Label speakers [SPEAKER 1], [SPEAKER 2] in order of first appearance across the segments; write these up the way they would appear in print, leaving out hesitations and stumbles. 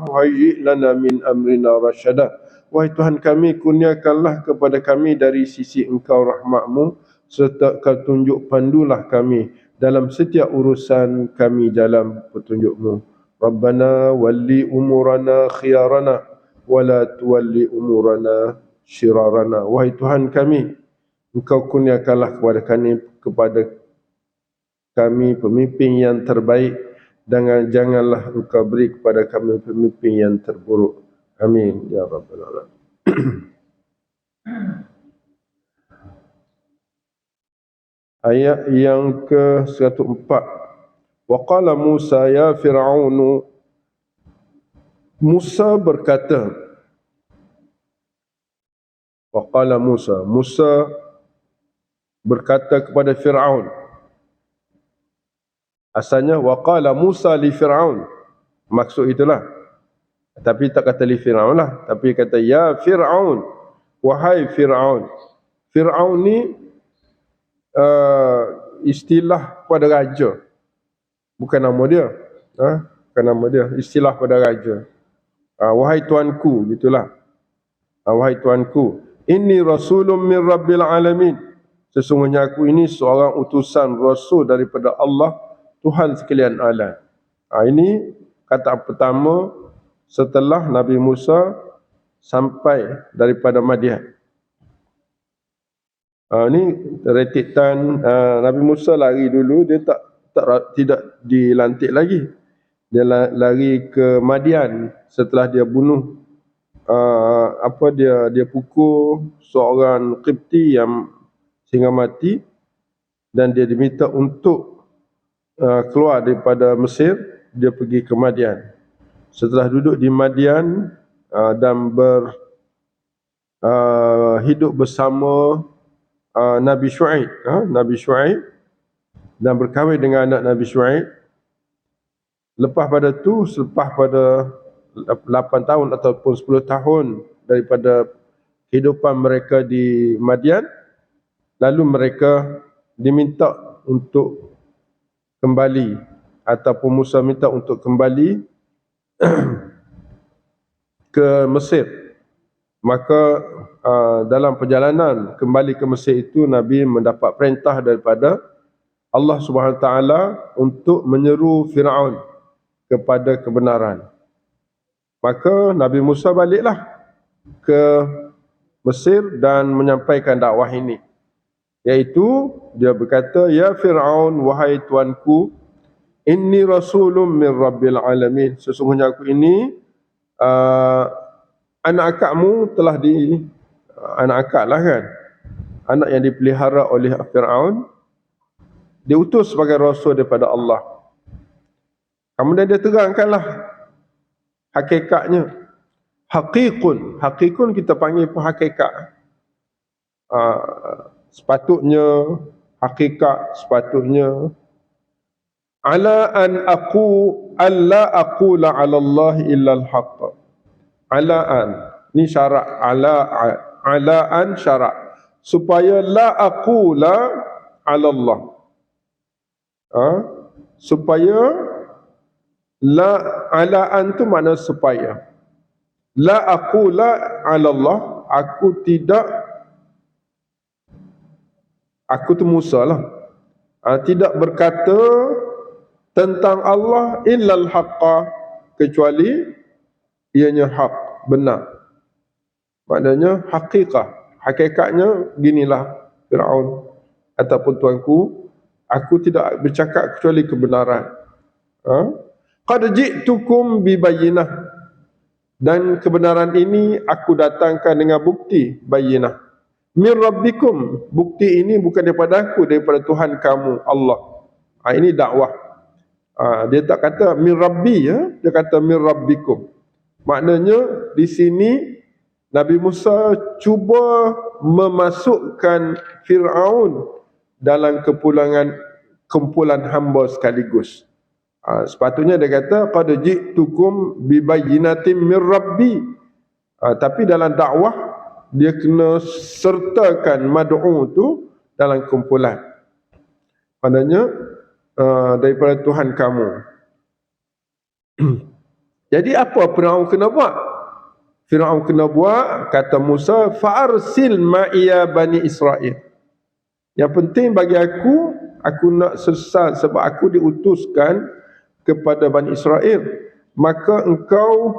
[SPEAKER 1] hayyi' lana min amrina rasyada. Wahai Tuhan kami, kurniakanlah kepada kami dari sisi Engkau rahmatmu, serta Kau tunjuk pandulah kami dalam setiap urusan kami dalam petunjukmu. Rabbana walli umurana khiyarana wala tuwalli umurana syirarana. Wahai Tuhan kami, Engkau kurniakanlah kepada kami pemimpin yang terbaik, dan janganlah Engkau beri kepada kami pemimpin yang terburuk. Amin ya rabbal alamin. Ayat yang ke-104. Wa qala Musa ya Fir'aun. Musa berkata, wa qala Musa, Musa berkata kepada Fir'aun. Asalnya wa qala Musa li Fir'aun. Maksud itulah. Tapi tak kata li Fir'aun lah, tapi kata ya Fir'aun, wahai Fir'aun. Fir'aun ni istilah pada raja, bukan nama dia. Bukan nama dia, istilah pada raja. Wahai tuanku, gitulah. Wahai tuanku, inni rasulun min rabbil alamin. Sesungguhnya aku ini seorang utusan rasul daripada Allah, Tuhan sekalian alam. Ini kata pertama setelah Nabi Musa sampai daripada Madian. Ini retitan Nabi Musa lari dulu, dia tidak dilantik lagi. Dia lari ke Madian setelah dia bunuh dia pukul seorang Qibti yang sehingga mati, dan dia diminta untuk keluar daripada Mesir. Dia pergi ke Madian. Setelah duduk di Madian dan hidup bersama Nabi Syuaib, dan berkahwin dengan anak Nabi Syuaib. Lepas pada 8 tahun ataupun 10 tahun daripada kehidupan mereka di Madian, lalu mereka diminta untuk kembali, ataupun Musa minta untuk kembali ke Mesir. Maka dalam perjalanan kembali ke Mesir itu, Nabi mendapat perintah daripada Allah Subhanahu Wa Taala untuk menyeru Fir'aun kepada kebenaran. Maka Nabi Musa baliklah ke Mesir dan menyampaikan dakwah ini, iaitu dia berkata, ya Fir'aun, wahai tuanku, inni rasulun min rabbil alamin. Sesungguhnya aku ini anak akakmu telah anak akak lah kan, anak yang dipelihara oleh Fir'aun, diutus sebagai rasul daripada Allah. Kemudian dia terangkanlah hakikatnya. Hakikun kita panggil pun hakikat. Sepatutnya ala an alla aqula 'ala Allah illa al-haqq. Ala an, ni syarat. Ala an syarat supaya la aqula 'ala Allah. Supaya la ala an tu makna supaya. La aqula 'ala Allah, aku tu Musa lah, tidak berkata tentang Allah illal haqqa, kecuali ianya hak, benar. Maknanya hakikatnya ginilah Fir'aun ataupun tuanku, aku tidak bercakap kecuali kebenaran. Qad ji'tukum bibayyinah, dan kebenaran ini aku datangkan dengan bukti bayyinah. Min rabbikum, bukti ini bukan daripada aku, daripada Tuhan kamu Allah. Ini dakwah. Dia tak kata min rabbi, dia kata min rabbikum. Maknanya di sini Nabi Musa cuba memasukkan Fir'aun dalam kumpulan hamba sekaligus. Sepatutnya dia kata qad ji'tukum bibayyinatin min rabbi. Tapi dalam dakwah dia kena sertakan mad'u tu dalam kumpulan. Maknanya daripada Tuhan kamu. Jadi apa Firaun kena buat? Firaun kena buat, kata Musa, fa'arsil ma'iya bani Israel. Yang penting bagi aku nak sesat sebab aku diutuskan kepada Bani Israel. Maka engkau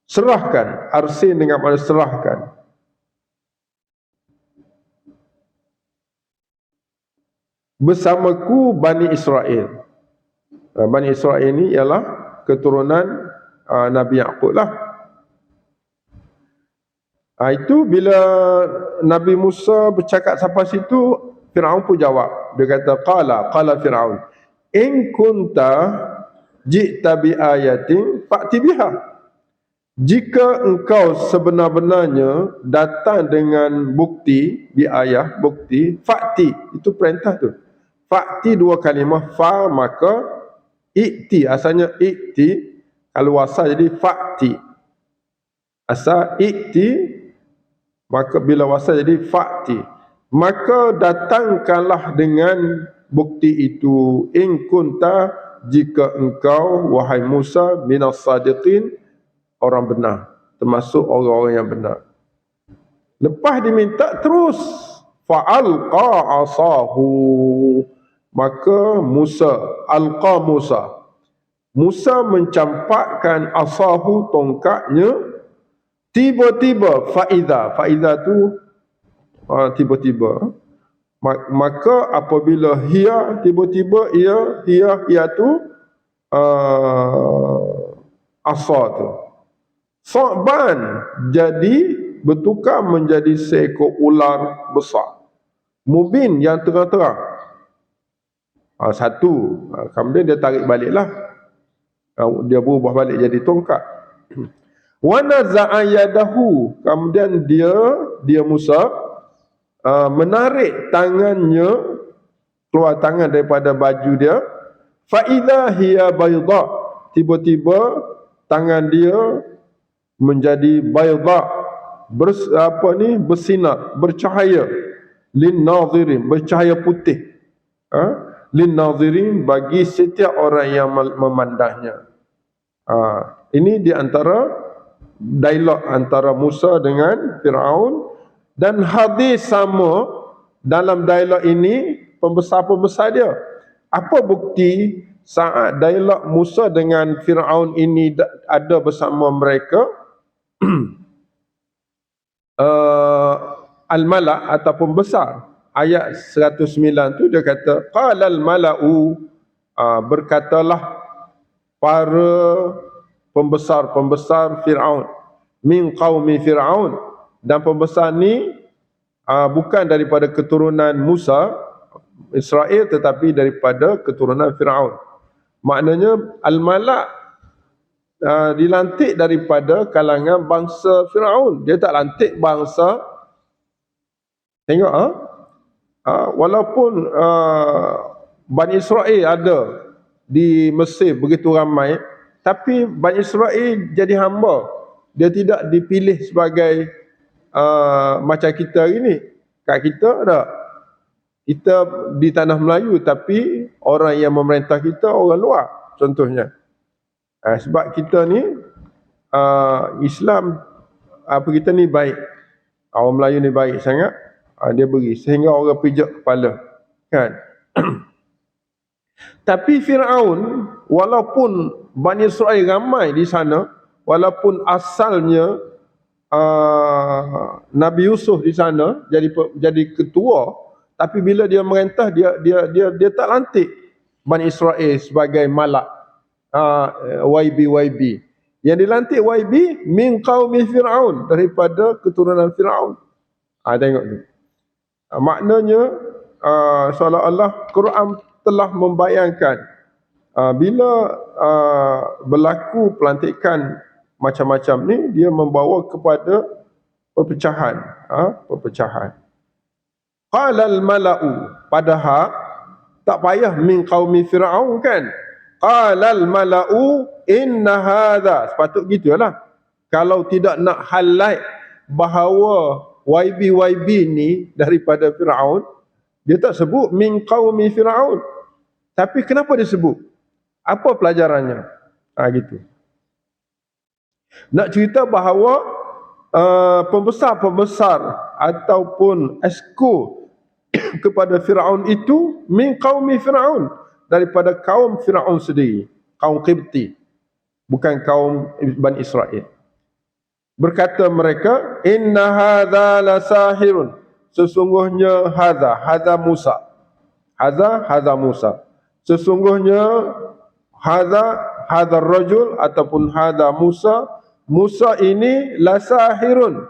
[SPEAKER 1] serahkan, arsil dengan makna serahkan. Bersamaku Bani Israel. Bani Israel ini ialah keturunan Nabi Yaqub lah. Itu bila Nabi Musa bercakap sampai situ, Firaun pun jawab. Dia kata qala Firaun, in kunta ji'ta bi ayatin fa'ti biha. Jika engkau sebenar-benarnya datang dengan bukti, bi ayah, bukti, fa'ti, itu perintah tu. Fa'ti dua kalimah, fa maka i'ti, asalnya i'ti, kalau wasal jadi fa'ti. Asal i'ti, maka bila wasal jadi fa'ti. Maka datangkanlah dengan bukti itu, in kunta, jika engkau wahai Musa minas sadiqin, orang benar, termasuk orang-orang yang benar. Lepas diminta terus fa'alqa asahu, maka Musa mencampakkan asahu, tongkatnya, tiba-tiba faiza tu tiba-tiba, maka apabila tiba-tiba ia tu asa tu Sa'ban, jadi bertukar menjadi seekor ular besar, mubin, yang terang-terang. Kemudian dia tarik baliklah, dia berubah balik jadi tongkat. Wa naza'a yadahu, kemudian dia Musa menarik tangannya, keluar tangan daripada baju dia. Fa idza hiya bayda, tiba-tiba tangan dia menjadi bayda, bersinar, bercahaya, lin nazirin, bercahaya putih, lin nazirin, bagi setiap orang yang memandangnya. Ini di antara dialog antara Musa dengan Firaun. Dan hadis sama dalam dialog ini pembesar-pembesar dia. Apa bukti saat dialog Musa dengan Firaun ini ada bersama mereka? Al-Mala' ataupun besar. Ayat 109 tu dia kata, qala al-mala'u, berkatalah para pembesar-pembesar Firaun, min qaumi Firaun, dan pembesar ni bukan daripada keturunan Musa Israel, tetapi daripada keturunan Firaun. Maknanya al-Mala' dilantik daripada kalangan bangsa Firaun. Dia tak lantik bangsa. Tengok walaupun Bani Israel ada di Mesir begitu ramai, tapi Bani Israel jadi hamba. Dia tidak dipilih sebagai macam kita hari ni. Kat kita tak, kita di tanah Melayu, tapi orang yang memerintah kita orang luar, contohnya. Sebab kita ni Islam, kita ni baik, orang Melayu ni baik sangat, dia beri sehingga orang pijak kepala, kan. Tapi Firaun, walaupun Bani Israel ramai di sana, walaupun asalnya Nabi Yusuf di sana jadi ketua, tapi bila dia merintah, dia tak lantik Bani Israel sebagai malak, YB. Yang dilantik YB min qaumi Firaun, daripada keturunan Firaun. Tengok tu. Maknanya seolah-olah Quran telah membayangkan bila berlaku pelantikan macam-macam ni, dia membawa kepada perpecahan. Qala al-mala'u, padahal tak payah min qaumi Firaun, kan. Qala al-mala'u inna hadha, sepatut gitulah. Kalau tidak nak highlight bahawa YB ni daripada Firaun, dia tak sebut min qaumi Firaun. Tapi kenapa dia sebut? Apa pelajarannya? Gitu. Nak cerita bahawa pembesar-pembesar ataupun esko kepada Firaun itu min qaumi Firaun, daripada kaum Firaun sendiri, kaum Qibti, bukan kaum Bani Israel. Berkata mereka, inna hadza lasahirun, sesungguhnya hadza Musa, hadza Musa, sesungguhnya hadza rajul ataupun hadza Musa ini lasahirun.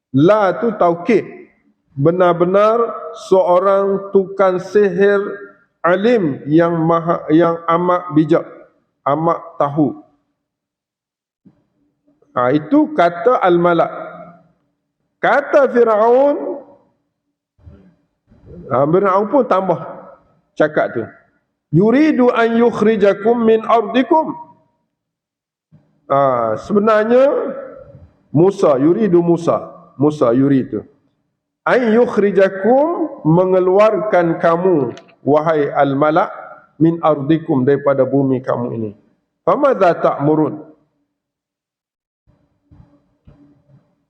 [SPEAKER 1] La tu taukid, benar-benar seorang tukang sihir alim yang amat bijak, amat tahu. Itu kata al-malak. Kata Firaun, Firaun pun tambah cakap tu, yuridu an yukhrijakum min ardikum. Sebenarnya Musa yuridu an yukhrijakum, mengeluarkan kamu wahai al-malak, min ardikum, daripada bumi kamu ini. Famadza ta'murun?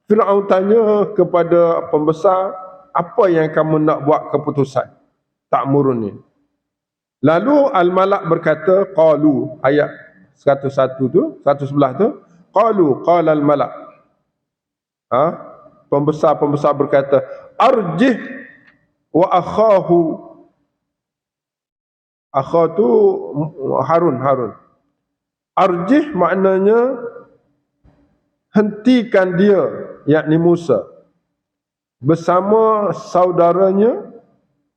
[SPEAKER 1] Firaun tanya kepada pembesar, apa yang kamu nak buat keputusan? Ta'murun ni. Lalu al-malak berkata, qalu, ayat 101 tu, 111 tu, qalu, qala al-malak. Pembesar-pembesar berkata, arjih wa akhahu. Akha tu Harun. Arjih maknanya hentikan dia, yakni Musa, bersama saudaranya,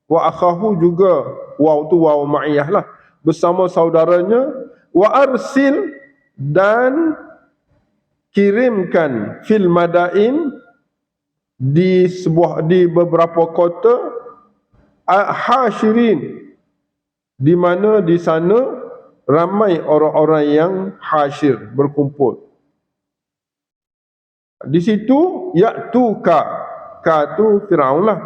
[SPEAKER 1] wa akhahu juga, waw tu waw ma'iyah lah, bersama saudaranya, wa arsil, dan kirimkan, fil madain, di beberapa kota, hasyirin, di mana di sana ramai orang-orang yang hasyir, berkumpul. Di situ ya'tuka, ka tu Firaun lah,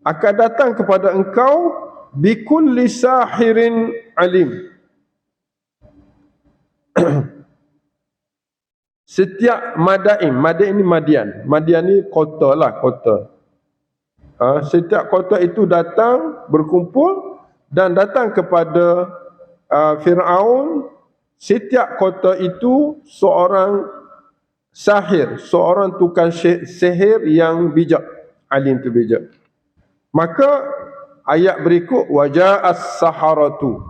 [SPEAKER 1] akan datang kepada engkau bikulli sahirin alim, setiap madain ni Madian ni kota lah, kota. Setiap kota itu datang, berkumpul, dan datang kepada Firaun. Setiap kota itu seorang sahir, seorang tukang sihir yang bijak, alim tu bijak. Maka ayat berikut, waja'as saharatu.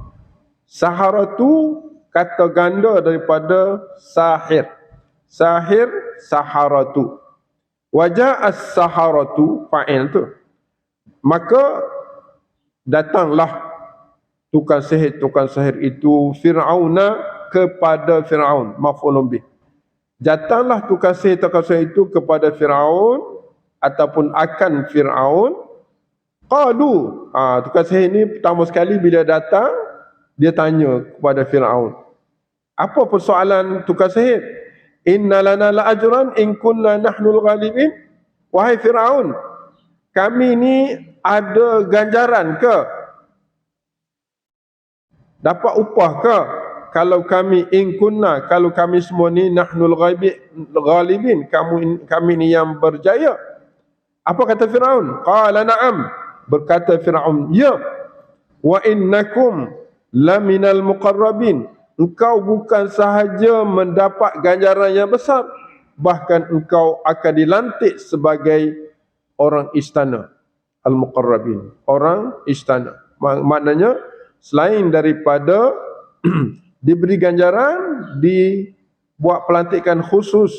[SPEAKER 1] Saharatu kata ganda daripada sahir. Sahir, saharatu. Waja'as saharatu, fa'il tu. Maka datanglah tukang sihir itu, Fir'auna, kepada Firaun, maf'ulun bih. Datanglah tukang sihir itu kepada Firaun ataupun akan Firaun. Qalu, tukang sihir ni pertama sekali bila datang, dia tanya kepada Firaun. Apa persoalan tukang sihir? Inna lana la ajran in kunna nahnul ghalibin. Wahai Firaun, kami ni ada ganjaran ke? Dapat upah ke? Kalau kami kalau kami semua ni nahnul ghalibin, kami ni yang berjaya. Apa kata Firaun? Qala na'am, berkata Firaun, ya. Wa innakum laminal muqarrabin, engkau bukan sahaja mendapat ganjaran yang besar, bahkan engkau akan dilantik sebagai orang istana. Al-muqarrabin, orang istana. Maknanya selain daripada diberi ganjaran, dibuat pelantikan khusus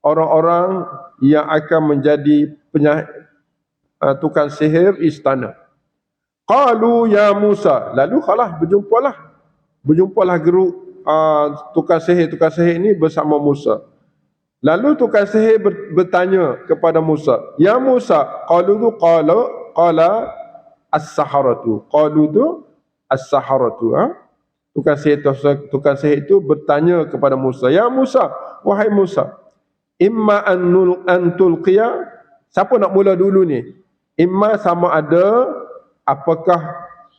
[SPEAKER 1] orang-orang yang akan menjadi tukang sihir istana. Qalu ya Musa, lalu berjumpalah geruk tukang sihir ini bersama Musa. Lalu tukang sihir bertanya kepada Musa, ya Musa, qala as-saharatu. Qalu tu as-saharatu. Tukang sihir itu bertanya kepada Musa, ya Musa, wahai Musa, imma an tulqiya, siapa nak mula dulu ni? Imma sama ada, apakah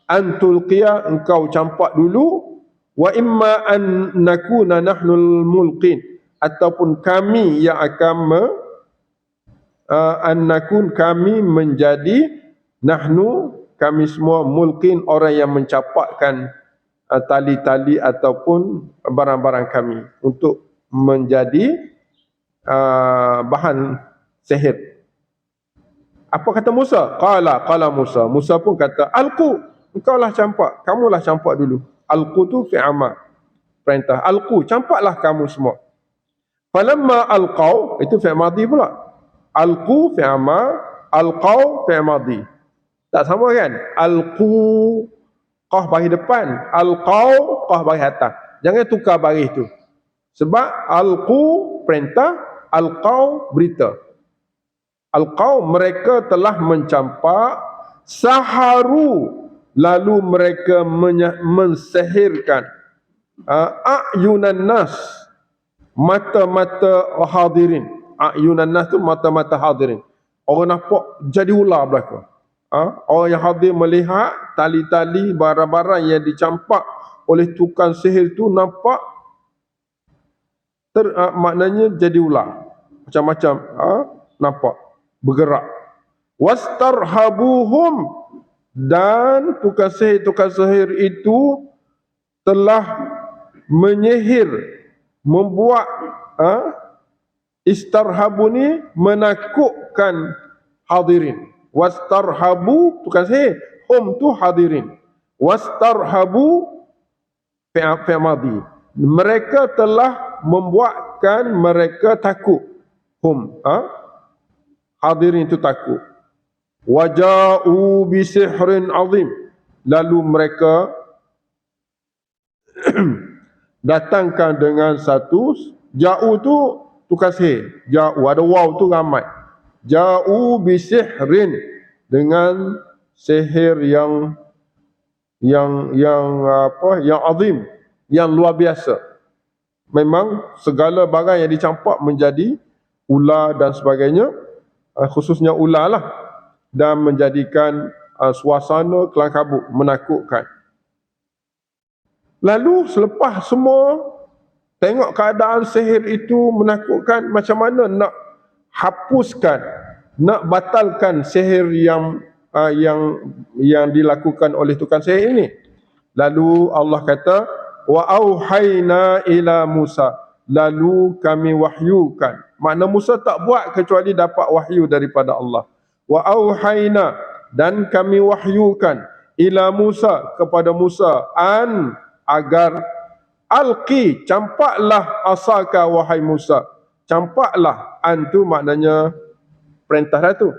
[SPEAKER 1] an tulqiya, engkau campak dulu, wa imma an nakuna nahnul mulqin, ataupun kami yang akan an nakun, kami menjadi, nahnu kami semua, mulqin orang yang mencapakkan tali-tali ataupun barang-barang kami untuk menjadi bahan sihir. Apa kata Musa? Qala Musa. Musa pun kata, alqu, engkaulah campak, kamulah campak dulu. Alqu tu fi'il amr, perintah. Alqu, campaklah kamu semua. Falamma alqau, itu fi'il madhi pula. Alqu fi'il amr, alqau fi'il madhi. Tak sama kan? Alqu qah bagi depan, alqau qah bagi atas. Jangan tukar baris tu. Sebab alqu perintah, alqau berita. Alqau mereka telah mencampak, saharu lalu mereka mensihirkan a'yunan nas, mata-mata hadirin. A'yunan nas tu mata-mata hadirin. Orang nampak jadi ular belaka. Orang yang hadir melihat tali-tali barang-barang yang dicampak oleh tukang sihir tu nampak maknanya jadi ular. Macam-macam nampak bergerak. Wastarhabuhum, dan tukang sihir itu telah menyihir, membuat istarhabu ni menakutkan hadirin. Wastarhabu tukang sihir, hum tu hadirin. Wastarhabu fi'il madhi, mereka telah membuatkan mereka takut. Hum hadirin itu takut. Waja'u bisihrin azim, lalu mereka datangkan dengan satu, ja'u tu tukang sihir, ja'u ada waw tu ramai. Ja'u bisihrin, dengan sihir yang azim, yang luar biasa. Memang segala barang yang dicampak menjadi ular dan sebagainya, khususnya ular lah, dan menjadikan suasana kelam kabut, menakutkan. Lalu selepas semua tengok keadaan sihir itu menakutkan, macam mana nak hapuskan, nak batalkan sihir yang dilakukan oleh tukang sihir ini. Lalu Allah kata, wa auhayna ila Musa, lalu kami wahyukan. Makna Musa tak buat kecuali dapat wahyu daripada Allah. Wa auhayna, dan kami wahyukan, ila Musa, kepada Musa, agar alqi, campaklah, asaka wahai Musa, campaklah. Tu maknanya perintah dah tu.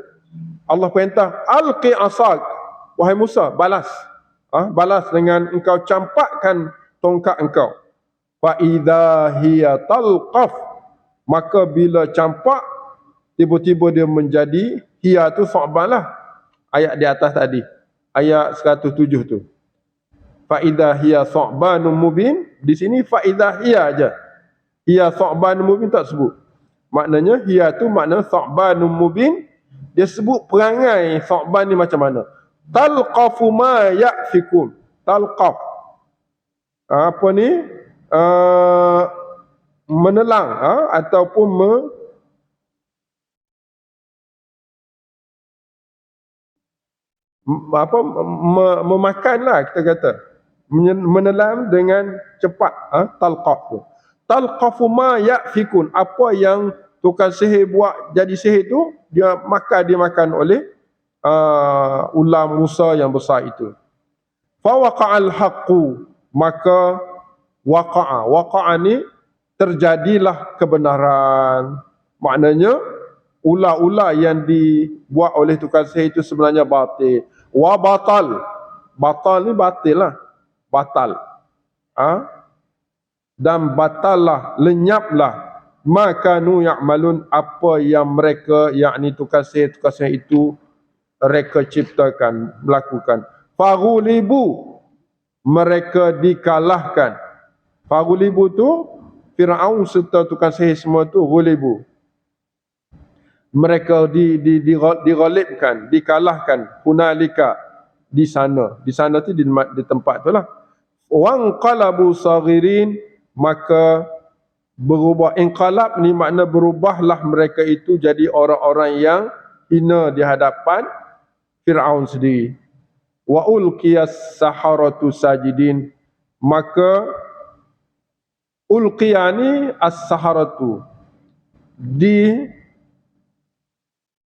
[SPEAKER 1] Allah perintah, alqi asak wahai Musa, balas. Balas dengan engkau campakkan tongkat engkau. Fa idza hiya talqaf, maka bila campak tiba-tiba dia menjadi, hiya tu Tha'ban lah, ayat di atas tadi, ayat 107 tu. Fa idza hiya Tha'banun mubin, di sini fa idza hiya aja. Hiya Tha'banun mubin tak sebut. Maknanya hiya tu makna Tha'banun mubin, dia sebut perangai Tha'ban ni macam mana. Talqafu ma ya'fikun. Talqaf, apa ni, menelang ataupun memakanlah, kita kata menelan dengan cepat. Talqaf tu, talqafu ma ya'fikun, apa yang tukang sihir buat jadi sihir tu, dia dimakan oleh ular Musa yang besar itu. Fa waqa'al haqqu, maka waqa'a ni terjadilah kebenaran. Maknanya ular-ular yang dibuat oleh tukang sihir itu sebenarnya batil. Wa batal ni batil lah, batal. Dan batallah, lenyaplah, makanu ya'malun, apa yang mereka, yakni tukang sihir itu mereka ciptakan, melakukan. Faghulibu, mereka dikalahkan. Faghulibu tu Fir'aun serta tukang sihir semua tu ghulibu. Mereka dighalibkan, dikalahkan, hunalika, di sana. Di sana tu di tempat tu lah. Wanqalabu saghirin, maka berubah. Inqalab ni makna berubahlah mereka itu jadi orang-orang yang hina di hadapan Fir'aun sendiri. Wa ulqiyas saharatu sajidin, maka ulqiyani as-saharatu, di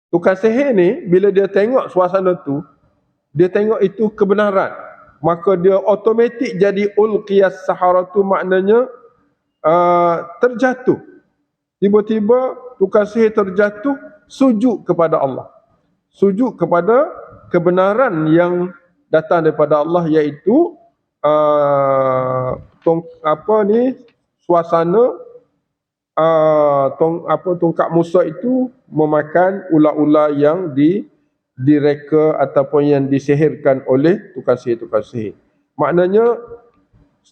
[SPEAKER 1] tukang sihir ni bila dia tengok suasana tu, dia tengok itu kebenaran, maka dia automatik jadi ulqiyas saharatu, maknanya terjatuh. Tiba-tiba tukang sihir terjatuh sujud kepada Allah, sujud kepada kebenaran yang datang daripada Allah, iaitu suasana tongkat Musa itu memakan ular-ular yang direka ataupun yang disihirkan oleh tukang sihir. Maknanya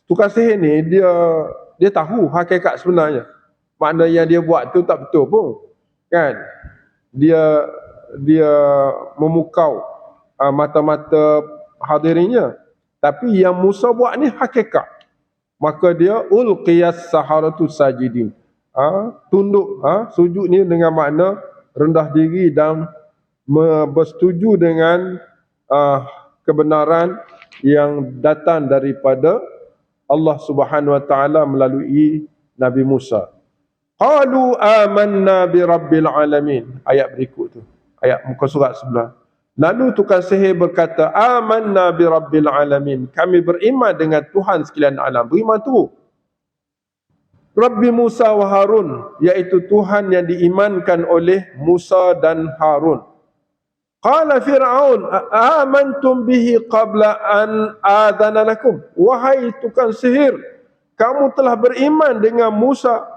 [SPEAKER 1] tukang sihir ni dia tahu hakikat sebenarnya. Makna yang dia buat tu tak betul pun, kan? Dia memukau mata-mata hadirinnya. Tapi yang Musa buat ni hakikat. Maka dia ulqiyas saharatu sajidin. Tunduk, sujud ni dengan makna rendah diri dan bersetuju dengan kebenaran yang datang daripada Allah Subhanahu Wa Taala melalui Nabi Musa. Qalu amanna bi rabbil alamin. Ayat berikut tu, ayat muka surat sebelah. Lalu tukang sihir berkata, amanna bi rabbil alamin, kami beriman dengan Tuhan sekalian alam. Beriman tu Rabbi Musa wa Harun, iaitu Tuhan yang diimankan oleh Musa dan Harun. Qala Fir'aun amantum bihi qabla an adana lakum. Wahai tukang sihir, kamu telah beriman dengan Musa,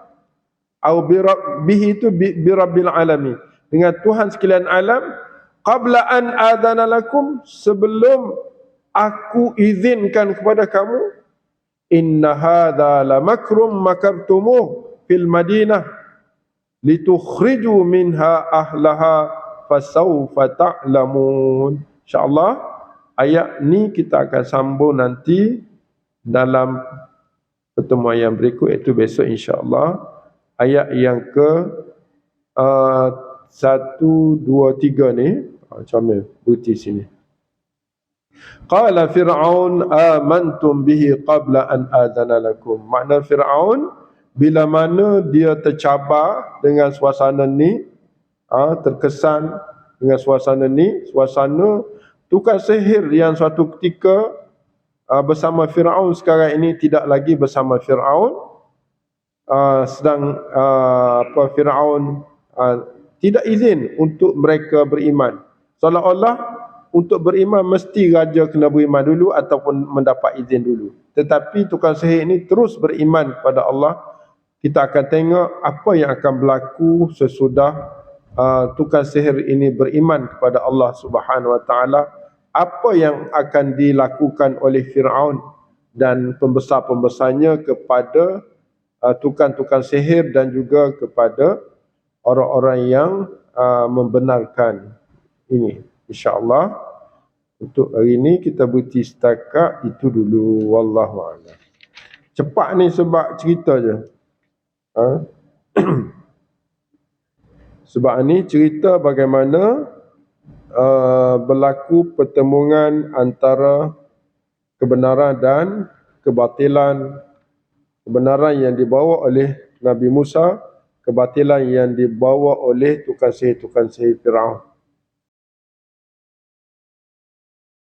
[SPEAKER 1] atau bihi itu bi rabbil alamin, dengan Tuhan sekalian alam, qabla an adana lakum, sebelum aku izinkan kepada kamu. Inna hadha la makrum makartumuh fil Madinah litukhriju minha ahlaha fasawfa ta'lamun. InsyaAllah ayat ni kita akan sambung nanti dalam pertemuan yang berikut, iaitu besok insyaAllah. Ayat yang ke 1, 2, 3 ni, macam mana bukti sini. Qala Fir'aun amantum bihi qabla an adana lakum. Makna Fir'aun bila mana dia tercabar dengan suasana ni, terkesan dengan suasana ni, suasana tukang sihir yang suatu ketika bersama Fir'aun, sekarang ini tidak lagi bersama Fir'aun. Sedang Fir'aun tidak izin untuk mereka beriman. Seolah-olah untuk beriman mesti raja kena beriman dulu ataupun mendapat izin dulu. Tetapi tukang sihir ini terus beriman kepada Allah. Kita akan tengok apa yang akan berlaku sesudah tukang sihir ini beriman kepada Allah Subhanahu Wa Taala. Apa yang akan dilakukan oleh Fir'aun dan pembesar-pembesarnya kepada tukang-tukang sihir dan juga kepada orang-orang yang membenarkan ini. InsyaAllah untuk hari ini kita berhenti setakat itu dulu. Wallahu a'lam. Cepat ni sebab cerita je. Sebab ni cerita bagaimana berlaku pertemuan antara kebenaran dan kebatilan. Kebenaran yang dibawa oleh Nabi Musa, kebatilan yang dibawa oleh tukang sihir Fir'aun.